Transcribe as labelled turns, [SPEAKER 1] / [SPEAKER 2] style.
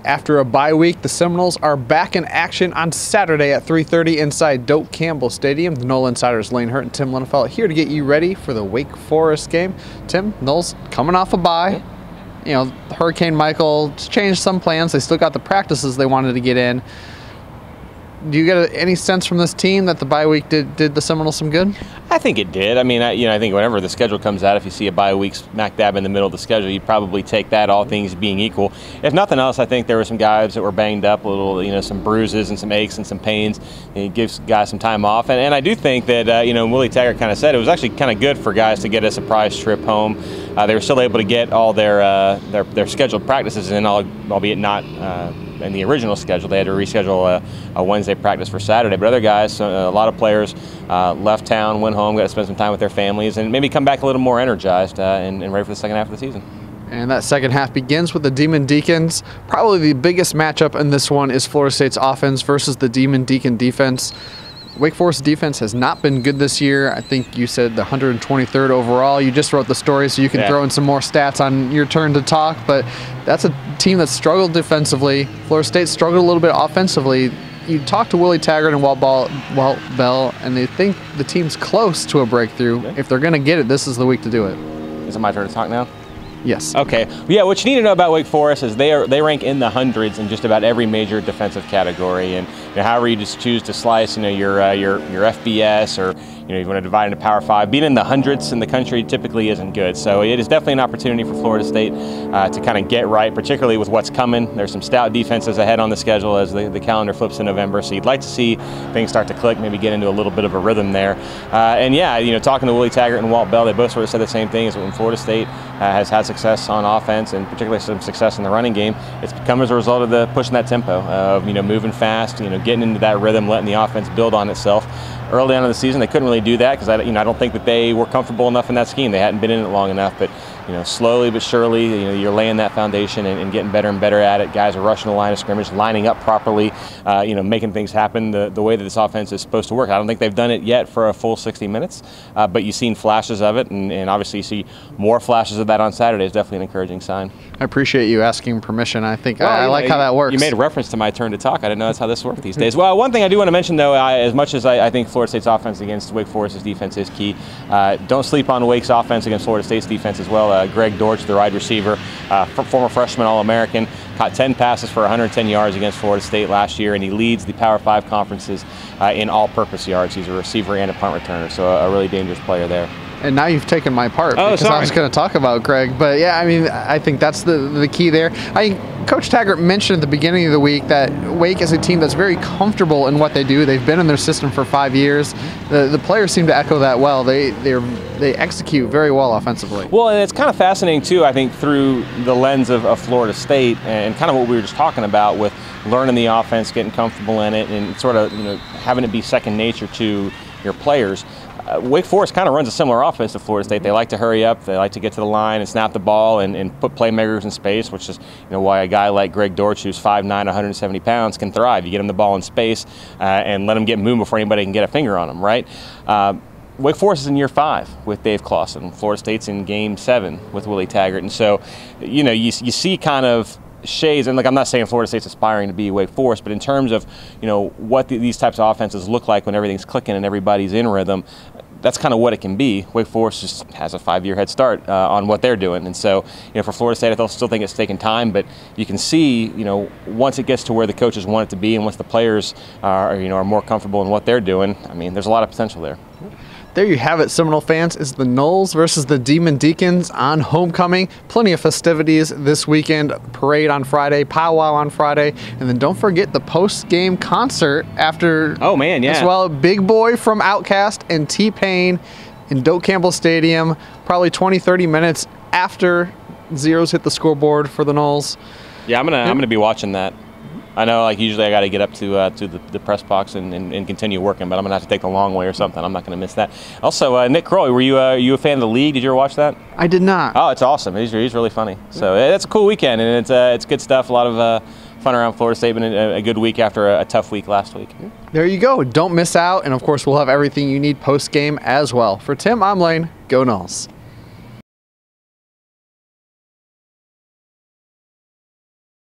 [SPEAKER 1] After a bye week, the Seminoles are back in action on Saturday at 3:30 inside Doak Campbell Stadium. The Nole Insiders Lane Hurt and Tim Linefelt here to get you ready for the Wake Forest game. Tim, Nole's coming off a bye. You know, Hurricane Michael changed some plans. They still got the practices they wanted to get in. Do you get any sense from this team that the bye week did the Seminoles some good?
[SPEAKER 2] I think it did. I mean, I think whenever the schedule comes out, if you see a bye week smack dab in the middle of the schedule, you probably take that, all things being equal. If nothing else, I think there were some guys that were banged up, a little, some bruises and some aches and some pains. And it gives guys some time off. And I do think that, Willie Taggart kind of said it was actually kind of good for guys to get a surprise trip home. They were still able to get all their scheduled practices in, albeit not in the original schedule. They had to reschedule a Wednesday practice for Saturday. But other guys, a lot of players left town, went home, got to spend some time with their families, and maybe come back a little more energized and ready for the second half of the season.
[SPEAKER 1] And that second half begins with the Demon Deacons. Probably the biggest matchup in this one is Florida State's offense versus the Demon Deacon defense. Wake Forest defense has not been good this year. I think you said the 123rd overall. You just wrote the story, so you can throw in some more stats on your turn to talk. But that's a team that struggled defensively. Florida State struggled a little bit offensively. You talk to Willie Taggart and Walt Bell, and they think the team's close to a breakthrough. Yeah. If they're going to get it, this is the week to do it.
[SPEAKER 2] Is it my turn to talk now?
[SPEAKER 1] Yes.
[SPEAKER 2] Okay. Yeah, what you need to know about Wake Forest is they rank in the hundreds in just about every major defensive category, and however you just choose to slice, your FBS, or you want to divide into Power 5, being in the hundreds in the country typically isn't good. So it is definitely an opportunity for Florida State to kind of get right, particularly with what's coming. There's some stout defenses ahead on the schedule as the calendar flips to November. So you'd like to see things start to click, maybe get into a little bit of a rhythm there. Talking to Willie Taggart and Walt Bell, they both sort of said the same thing: is when Florida State has had success on offense, and particularly some success in the running game, it's come as a result of the pushing that tempo of moving fast, getting into that rhythm, letting the offense build on itself. Early on in the season, they couldn't really do that because I don't think that they were comfortable enough in that scheme. They hadn't been in it long enough, but slowly but surely, you're laying that foundation and getting better and better at it. Guys are rushing the line of scrimmage, lining up properly, making things happen the way that this offense is supposed to work. I don't think they've done it yet for a full 60 minutes, but you've seen flashes of it, and obviously you see more flashes of that on Saturday. Is definitely an encouraging sign.
[SPEAKER 1] I appreciate you asking permission. I think I like how that works.
[SPEAKER 2] You made a reference to my turn to talk. I didn't know that's how this worked these days. Well, one thing I do want to mention, though, as much as I think Florida State's offense against Wake Forest's defense is key, don't sleep on Wake's offense against Florida State's defense as well. Greg Dortch, the wide receiver, former freshman All-American, caught 10 passes for 110 yards against Florida State last year, and he leads the Power 5 conferences in all-purpose yards. He's a receiver and a punt returner, so a really dangerous player there.
[SPEAKER 1] And now you've taken my part because I was going to talk about Greg. But yeah, I think that's the key there. Coach Taggart mentioned at the beginning of the week that Wake is a team that's very comfortable in what they do. They've been in their system for 5 years. The players seem to echo that well. They execute very well offensively.
[SPEAKER 2] Well, and it's kind of fascinating too, I think, through the lens of Florida State and kind of what we were just talking about with learning the offense, getting comfortable in it, and sort of having it be second nature to your players. Wake Forest kind of runs a similar offense to Florida State. They like to hurry up, they like to get to the line and snap the ball and put playmakers in space, which is why a guy like Greg Dortch, who's 5'9", 170 pounds, can thrive. You get him the ball in space and let him get moving before anybody can get a finger on him, right? Wake Forest is in year 5 with Dave Clawson. Florida State's in game 7 with Willie Taggart. And so, you see kind of shades, and I'm not saying Florida State's aspiring to be Wake Forest, but in terms of what these types of offenses look like when everything's clicking and everybody's in rhythm, that's kind of what it can be. Wake Forest just has a 5-year head start on what they're doing, and so for Florida State, I still think it's taking time, but you can see once it gets to where the coaches want it to be, and once the players are more comfortable in what they're doing, there's a lot of potential there.
[SPEAKER 1] There you have it, Seminole fans. Is the Noles versus the Demon Deacons on homecoming. Plenty of festivities this weekend. Parade on Friday, powwow on Friday, and then don't forget the post-game concert after.
[SPEAKER 2] Oh man, yeah.
[SPEAKER 1] As well, Big Boy from Outkast and T-Pain in Doak Campbell Stadium. Probably 20-30 minutes after zeros hit the scoreboard for the Noles.
[SPEAKER 2] Yeah, I'm gonna be watching that. I know, usually I got to get up to the press box and continue working, but I'm gonna have to take the long way or something. I'm not gonna miss that. Also, Nick Kroll, were you a fan of the league? Did you ever watch that?
[SPEAKER 1] I did not.
[SPEAKER 2] Oh, it's awesome. He's really funny. So it's a cool weekend, and it's good stuff. A lot of fun around Florida State. Been a good week after a tough week last week.
[SPEAKER 1] There you go. Don't miss out, and of course we'll have everything you need post game as well. For Tim, I'm Lane. Go Noles.